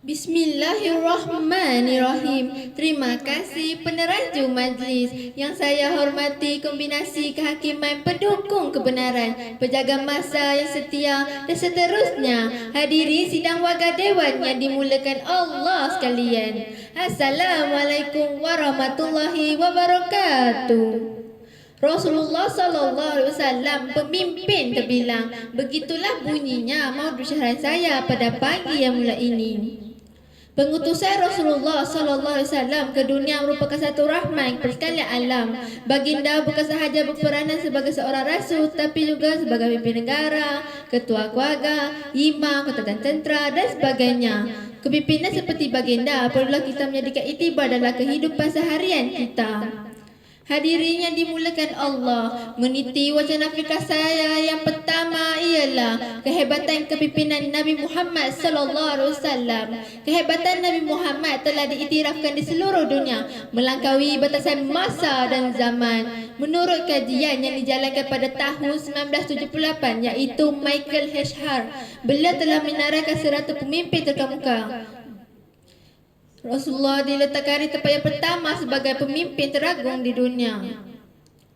Bismillahirrahmanirrahim. Terima kasih peneraju majlis. Yang saya hormati kombinasi kehakiman pendukung kebenaran, penjaga masa yang setia dan seterusnya. Hadirin sidang warga dewan yang dimulakan Allah sekalian. Assalamualaikum warahmatullahi wabarakatuh. Rasulullah sallallahu alaihi wasallam pemimpin terbilang. Begitulah bunyinya maudhu syahadat saya pada pagi yang mulia ini. Pengutusan Rasulullah sallallahu alaihi wasallam ke dunia merupakan satu rahmat kepada sekalian alam. Baginda bukan sahaja berperanan sebagai seorang rasul, tapi juga sebagai pemimpin negara, ketua keluarga, imam, ketua tentera dan sebagainya. Kepimpinan seperti baginda perlulah kita menjadikan iktibar dalam kehidupan seharian kita. Hadirin yang dimulakan Allah, meniti wacana fikah saya yang pertama ialah kehebatan kepimpinan Nabi Muhammad sallallahu alaihi wasallam. Kehebatan Nabi Muhammad telah diiktirafkan di seluruh dunia melampaui batasan masa dan zaman. Menurut kajian yang dijalankan pada tahun 1978 iaitu Michael H. Hart, beliau telah menarikkan 100 pemimpin terkemuka. Rasulullah diletakkan di tempat yang pertama sebagai pemimpin teragung di dunia.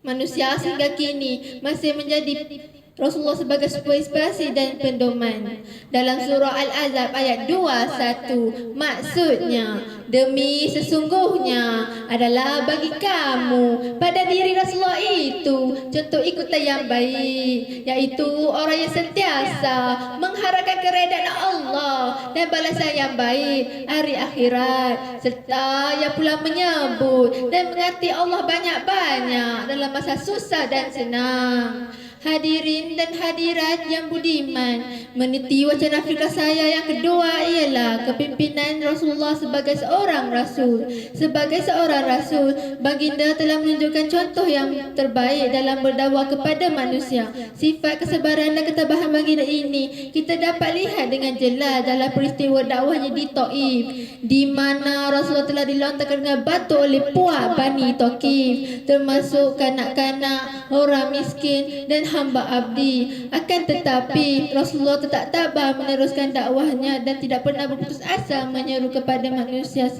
Manusia sehingga kini masih menjadi Rasulullah sebagai sebuah inspirasi dan pendoman. Dalam surah Al-Ahzab ayat 21, maksudnya demi sesungguhnya adalah bagi kamu pada diri Rasulullah itu contoh ikutan yang baik, iaitu orang yang sentiasa mengharapkan keredaan Allah dan balasan yang baik hari akhirat, serta yang pula menyebut dan mengasihi Allah banyak-banyak dalam masa susah dan senang. Hadirin dan hadirat yang budiman, meniti wacana fikah saya yang kedua ialah kepimpinan Rasulullah sebagai seorang rasul. Sebagai seorang rasul, baginda telah menunjukkan contoh yang terbaik dalam berdakwah kepada manusia. Sifat kesabaran dan ketabahan baginda ini kita dapat lihat dengan jelas dalam peristiwa dakwahnya di Taif, di mana Rasulullah telah dilontarkan dengan batu oleh puak Bani Thaqif, termasuk kanak-kanak, orang miskin dan hamba abdi. Akan tetapi Rasulullah tetap tabah meneruskan dakwahnya dan tidak pernah berputus asa menyeru kepada manusia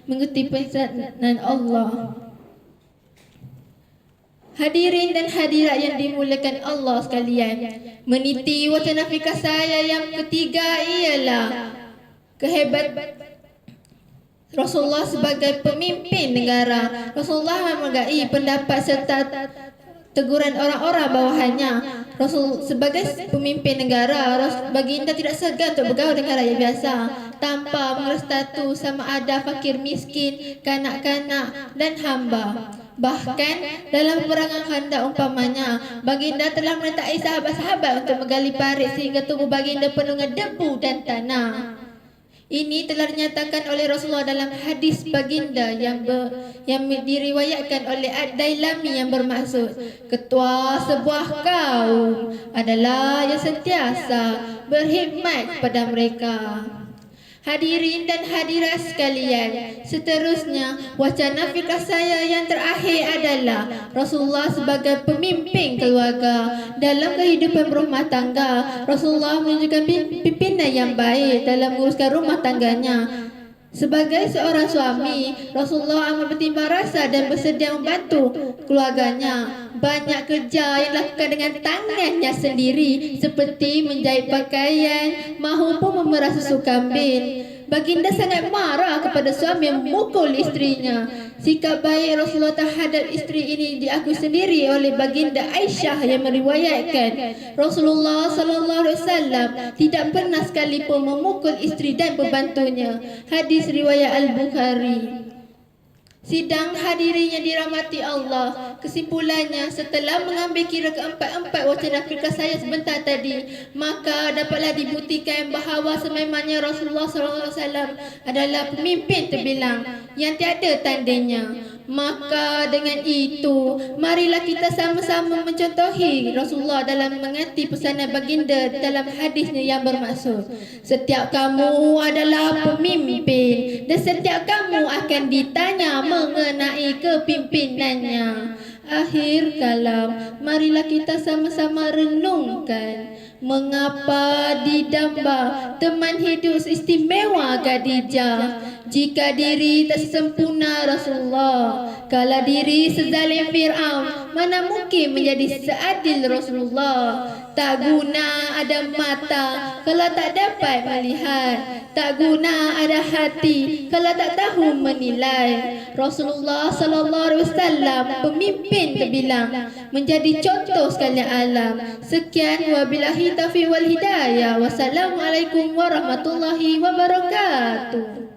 mengikuti pesanan Allah. Hadirin dan hadirat yang dimulakan Allah sekalian, meniti wacana fikah saya yang ketiga ialah kehebatan Rasulullah sebagai pemimpin negara. Rasulullah menghargai pendapat serta teguran orang-orang bawahannya. Rasul sebagai pemimpin negara, baginda tidak segan untuk bergaul dengan rakyat biasa tanpa mengenal status sama ada fakir miskin, kanak-kanak dan hamba. Bahkan dalam peperangan Khandaq umpamanya, baginda telah menyertai sahabat-sahabat untuk menggali parit sehingga tubuh baginda penuh dengan debu dan tanah. Ini telah dinyatakan oleh Rasulullah dalam hadis baginda yang diriwayatkan oleh Ad-Dailami yang bermaksud ketua sebuah kaum adalah yang sentiasa berkhidmat kepada mereka. Hadirin dan hadirat sekalian, seterusnya wacana fikah saya yang terakhir adalah Rasulullah sebagai pemimpin keluarga. Dalam kehidupan berumah tangga, Rasulullah menunjukkan pimpinan yang baik dalam menguruskan rumah tangganya. Sebagai seorang suami, Rasulullah amat bertimbang rasa dan bersedia membantu keluarganya. Banyak kerja yang dilakukan dengan tangannya sendiri, seperti menjahit pakaian maupun memerah susu kambing. Baginda sangat marah kepada suami yang memukul istrinya. Sikap baik Rasulullah terhadap isteri ini diakui sendiri oleh baginda Aisyah yang meriwayatkan Rasulullah sallallahu alaihi wasallam tidak pernah sekalipun memukul isteri dan pembantunya. Hadis riwayat Al-Bukhari. Sidang hadirin yang dirahmati Allah, kesimpulannya setelah mengambil kira keempat-empat wacana fikah saya sebentar tadi, maka dapatlah dibuktikan bahawa sememangnya Rasulullah SAW adalah pemimpin terbilang yang tiada tandingnya. Maka dengan itu, marilah kita sama-sama mencontohi Rasulullah dalam mengerti pesanan baginda dalam hadisnya yang bermaksud setiap kamu adalah pemimpin dan setiap kamu akan ditanya mengenai kepimpinannya. Akhir kalam, marilah kita sama-sama renungkan Mengapa didamba teman hidup istimewa Khadijah? Jika diri tak sempurna Rasulullah, kalau diri sezalim Fir'aun, mana mungkin menjadi seadil Rasulullah? Tak guna ada mata kalau tak dapat melihat, tak guna ada hati kalau tak tahu menilai. Rasulullah sallallahu alaihi wasallam pemimpin terbilang, menjadi contoh sekalian alam. Sekian, wabillahi taufiq wal hidayah. Wassalamualaikum warahmatullahi wabarakatuh.